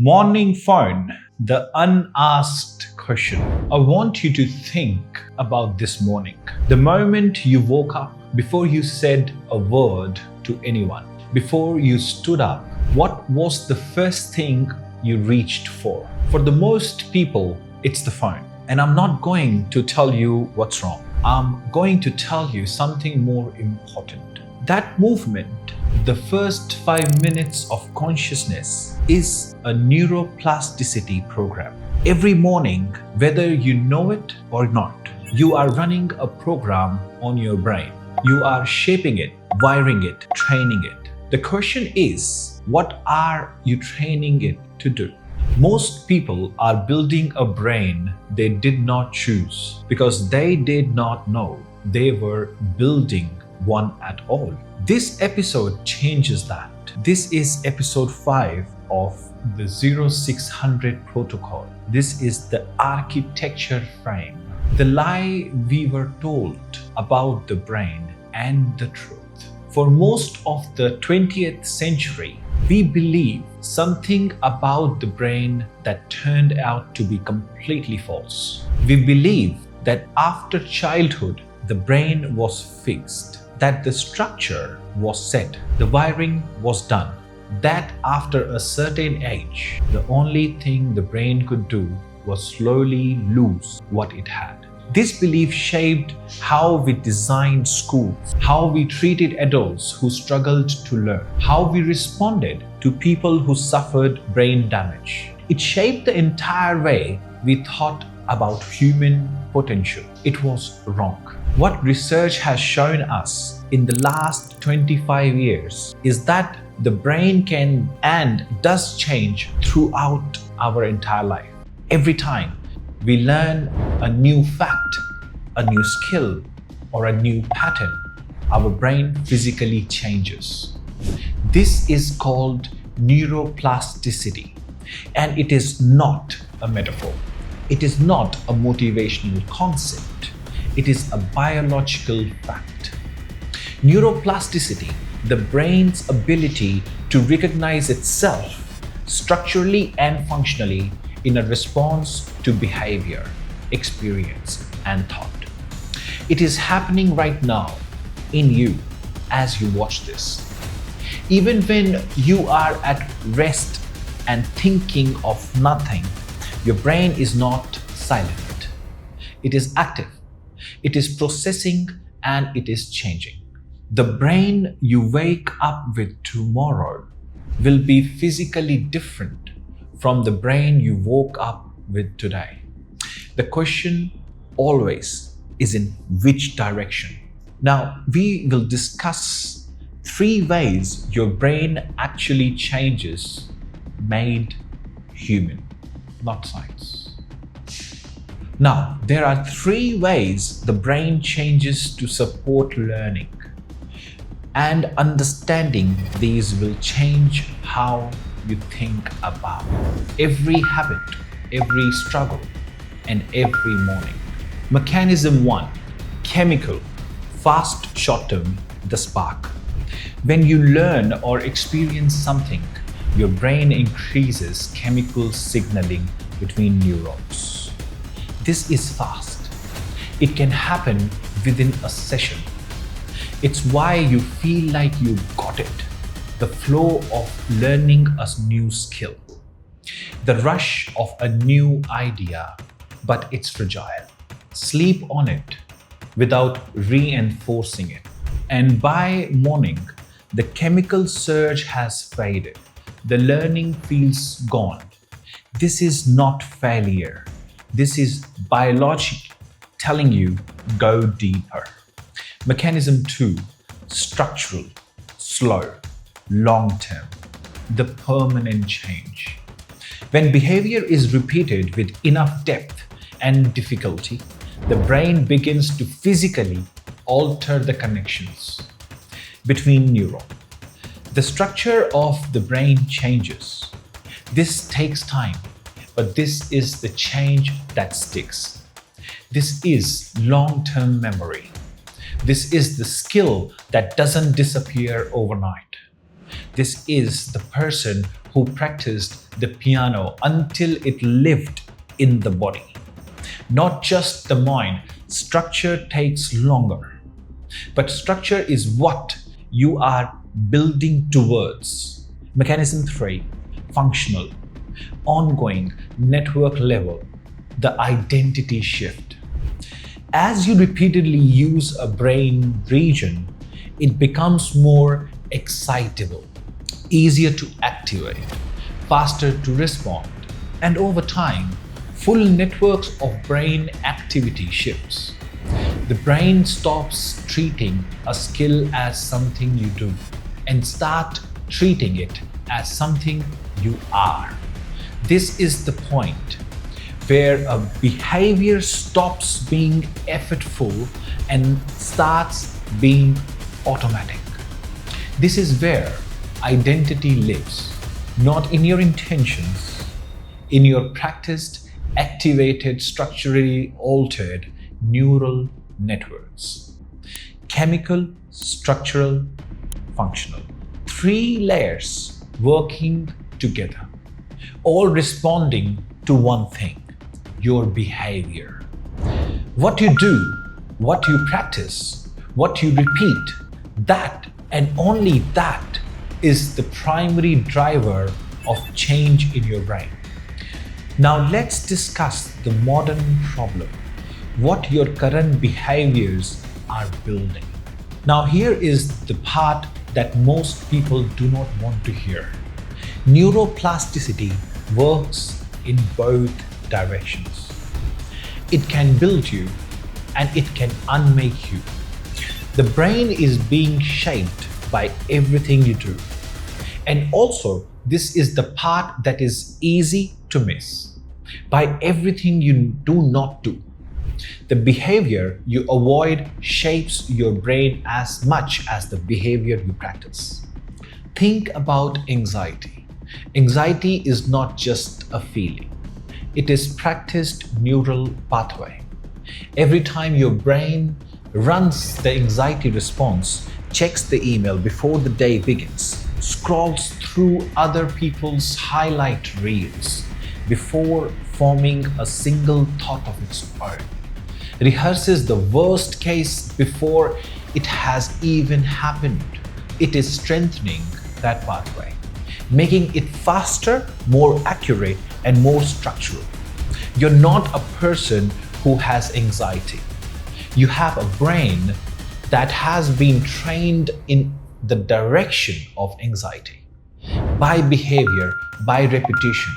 Morning phone, the unasked question. I want you to think about this morning. The moment you woke up, before you said a word to anyone, before you stood up, what was the first thing you reached for? For the most people, it's the phone. And I'm not going to tell you what's wrong. I'm going to tell you something more important. That movement, the first 5 minutes of consciousness, is a neuroplasticity program. Every morning, whether you know it or not, you are running a program on your brain. You are shaping it, wiring it, training it. The question is, what are you training it to do? Most people are building a brain they did not choose because they did not know they were building one at all. This episode changes that. This is episode 5 of the 0600 protocol. This is the architecture frame. The lie we were told about the brain and the truth. For most of the 20th century, we believed something about the brain that turned out to be completely false. We believed that after childhood, the brain was fixed, that the structure was set, the wiring was done, that after a certain age, the only thing the brain could do was slowly lose what it had. This belief shaped how we designed schools, how we treated adults who struggled to learn, how we responded to people who suffered brain damage. It shaped the entire way we thought about human potential. It was wrong. What research has shown us in the last 25 years is that the brain can and does change throughout our entire life. Every time we learn a new fact, a new skill, or a new pattern, our brain physically changes. This is called neuroplasticity, and it is not a metaphor. It is not a motivational concept. It is a biological fact. Neuroplasticity, the brain's ability to recognize itself structurally and functionally in a response to behavior, experience, and thought. It is happening right now in you as you watch this. Even when you are at rest and thinking of nothing, your brain is not silent. It is active. It is processing and it is changing. The brain you wake up with tomorrow will be physically different from the brain you woke up with today. The question always is in which direction. Now, we will discuss 3 ways your brain actually changes made human, not science. Now, there are 3 ways the brain changes to support learning. And understanding these will change how you think about every habit, every struggle, and every morning. Mechanism 1, chemical, fast short-term, the spark. When you learn or experience something, your brain increases chemical signaling between neurons. This is fast. It can happen within a session. It's why you feel like you got it. The flow of learning a new skill. The rush of a new idea, but it's fragile. Sleep on it without reinforcing it. And by morning, the chemical surge has faded. The learning feels gone. This is not failure. This is biology telling you go deeper. Mechanism 2, structural, slow, long-term, the permanent change. When behavior is repeated with enough depth and difficulty, the brain begins to physically alter the connections between neurons. The structure of the brain changes. This takes time, but this is the change that sticks. This is long-term memory. This is the skill that doesn't disappear overnight. This is the person who practiced the piano until it lived in the body. Not just the mind, structure takes longer. But structure is what you are building towards. Mechanism 3, functional, ongoing, network level, the identity shift. As you repeatedly use a brain region, it becomes more excitable, easier to activate, faster to respond, and over time, full networks of brain activity shifts. The brain stops treating a skill as something you do and start treating it as something you are. This is the point where a behavior stops being effortful and starts being automatic. This is where identity lives, not in your intentions, in your practiced, activated, structurally altered neural networks. Chemical, structural, functional. 3 layers working together, all responding to one thing: your behavior. What you do, what you practice, what you repeat, that and only that is the primary driver of change in your brain. Now let's discuss the modern problem, what your current behaviors are building. Now here is the part that most people do not want to hear. Neuroplasticity works in both directions. It can build you and it can unmake you. The brain is being shaped by everything you do. And also, this is the part that is easy to miss. By everything you do not do. The behavior you avoid shapes your brain as much as the behavior you practice. Think about anxiety. Anxiety is not just a feeling. It is practiced neural pathway. Every time your brain runs the anxiety response, checks the email before the day begins, scrolls through other people's highlight reels before forming a single thought of its own, rehearses the worst case before it has even happened, it is strengthening that pathway, making it faster, more accurate, and more structural. You're not a person who has anxiety. You have a brain that has been trained in the direction of anxiety by behavior, by repetition,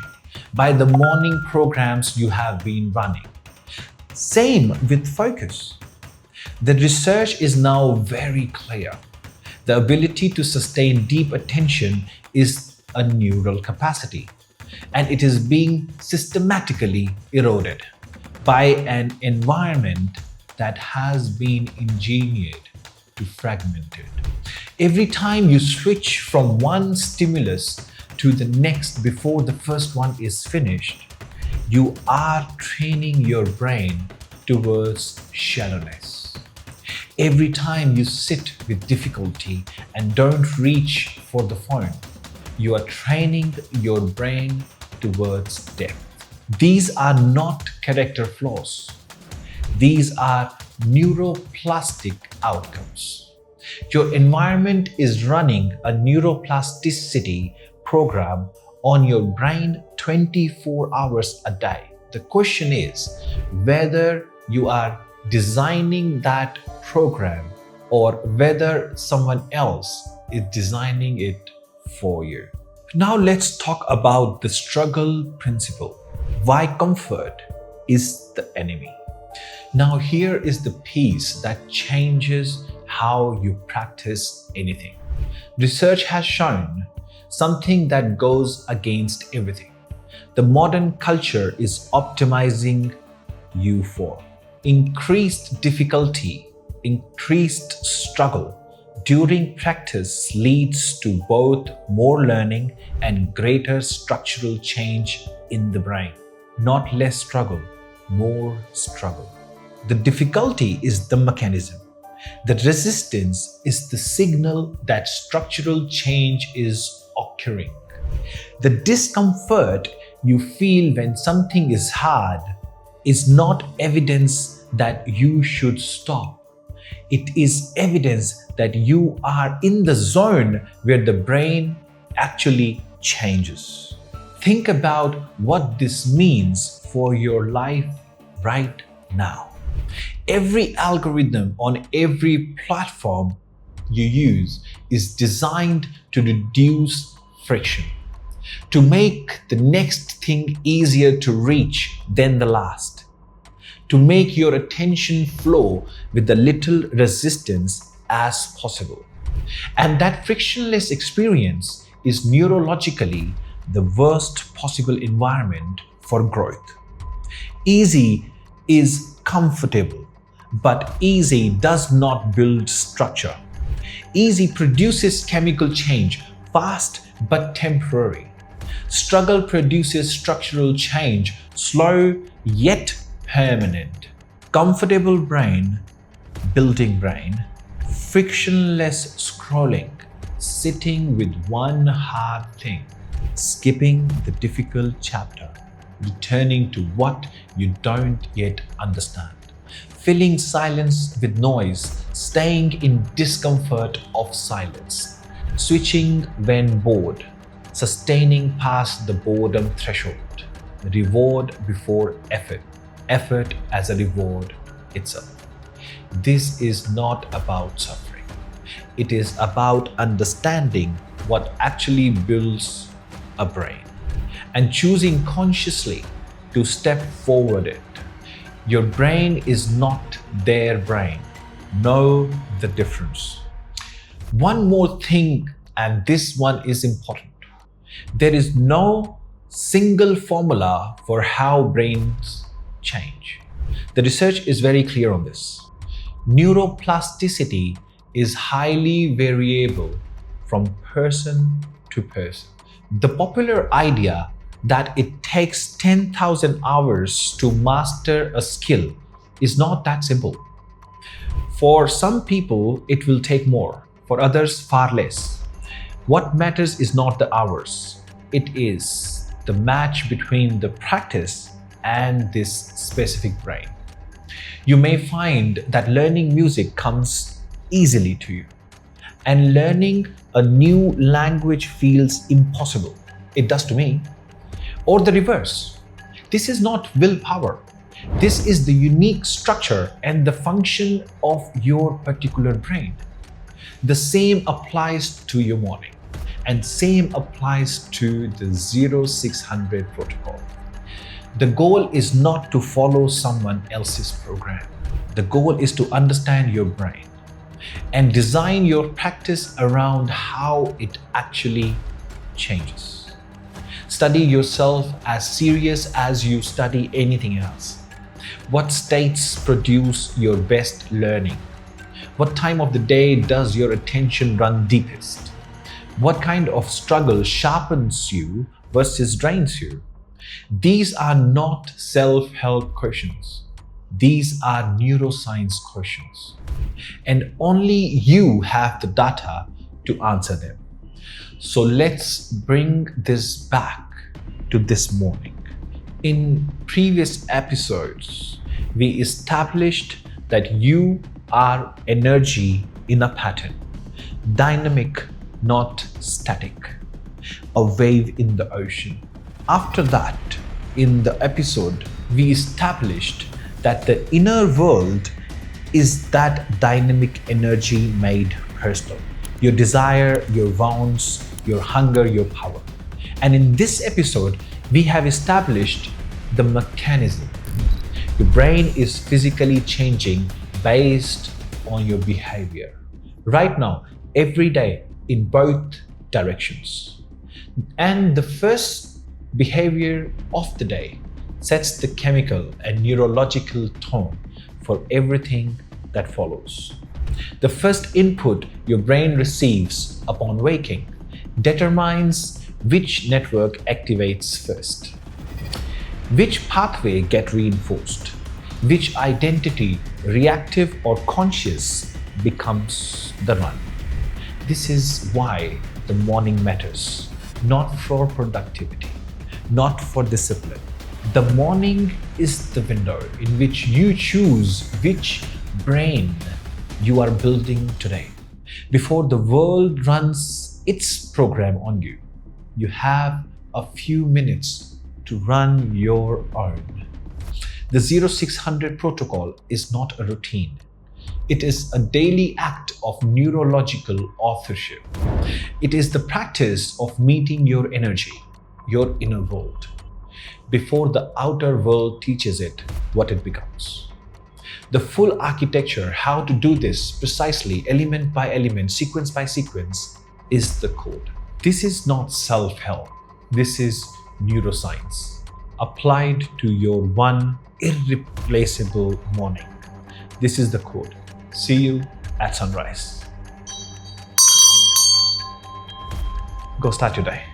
by the morning programs you have been running. Same with focus. The research is now very clear. The ability to sustain deep attention is a neural capacity, and it is being systematically eroded by an environment that has been engineered to fragment it. Every time you switch from one stimulus to the next before the first one is finished, you are training your brain towards shallowness. Every time you sit with difficulty and don't reach for the phone, you are training your brain towards depth. These are not character flaws. These are neuroplastic outcomes. Your environment is running a neuroplasticity program on your brain 24 hours a day. The question is whether you are designing that program or whether someone else is designing it for you. Now let's talk about the struggle principle. Why comfort is the enemy. Now here is the piece that changes how you practice anything. Research has shown something that goes against everything. The modern culture is optimizing you for increased difficulty, increased struggle during practice leads to both more learning and greater structural change in the brain. Not less struggle, more struggle. The difficulty is the mechanism. The resistance is the signal that structural change is occurring. The discomfort you feel when something is hard is not evidence that you should stop. It is evidence that you are in the zone where the brain actually changes. Think about what this means for your life right now. Every algorithm on every platform you use is designed to reduce friction, to make the next thing easier to reach than the last, to make your attention flow with the little resistance as possible. And that frictionless experience is neurologically the worst possible environment for growth. Easy is comfortable, but easy does not build structure. Easy produces chemical change, fast but temporary. Struggle produces structural change, slow yet permanent. Comfortable brain, building brain, frictionless scrolling, sitting with one hard thing, skipping the difficult chapter, returning to what you don't yet understand, filling silence with noise, staying in discomfort of silence, switching when bored, sustaining past the boredom threshold, reward before effort, effort as a reward itself. This is not about suffering. It is about understanding what actually builds a brain and choosing consciously to step forward it. Your brain is not their brain. Know the difference. One more thing, and this one is important. There is no single formula for how brains change. The research is very clear on this. Neuroplasticity is highly variable from person to person. The popular idea that it takes 10,000 hours to master a skill is not that simple. For some people, it will take more. For others, far less. What matters is not the hours. It is the match between the practice and this specific brain. You may find that learning music comes easily to you, and learning a new language feels impossible. It does to me. Or the reverse. This is not willpower. This is the unique structure and the function of your particular brain. The same applies to your morning, and same applies to the 0600 protocol. The goal is not to follow someone else's program. The goal is to understand your brain and design your practice around how it actually changes. Study yourself as serious as you study anything else. What states produce your best learning? What time of the day does your attention run deepest? What kind of struggle sharpens you versus drains you? These are not self-help questions. These are neuroscience questions. And only you have the data to answer them. So let's bring this back to this morning. In previous episodes, we established that you are energy in a pattern, dynamic, not static, a wave in the ocean. After that, in the episode, we established that the inner world is that dynamic energy made personal. Your desire, your wants, your hunger, your power. And in this episode, we have established the mechanism. Your brain is physically changing based on your behavior. Right now, every day, in both directions. And the first behavior of the day sets the chemical and neurological tone for everything that follows. The first input your brain receives upon waking determines which network activates first, which pathway gets reinforced, which identity, reactive or conscious, becomes the run. This is why the morning matters. not for productivity, not for discipline. The morning is the window in which you choose which brain you are building today. Before the world runs its program on you, you have a few minutes to run your own. The 0600 protocol is not a routine. It is a daily act of neurological authorship. It is the practice of meeting your energy, your inner world, before the outer world teaches it what it becomes. The full architecture, how to do this precisely, element by element, sequence by sequence, is the code. This is not self-help. This is neuroscience applied to your one irreplaceable morning. This is the code. See you at sunrise. Go start your day.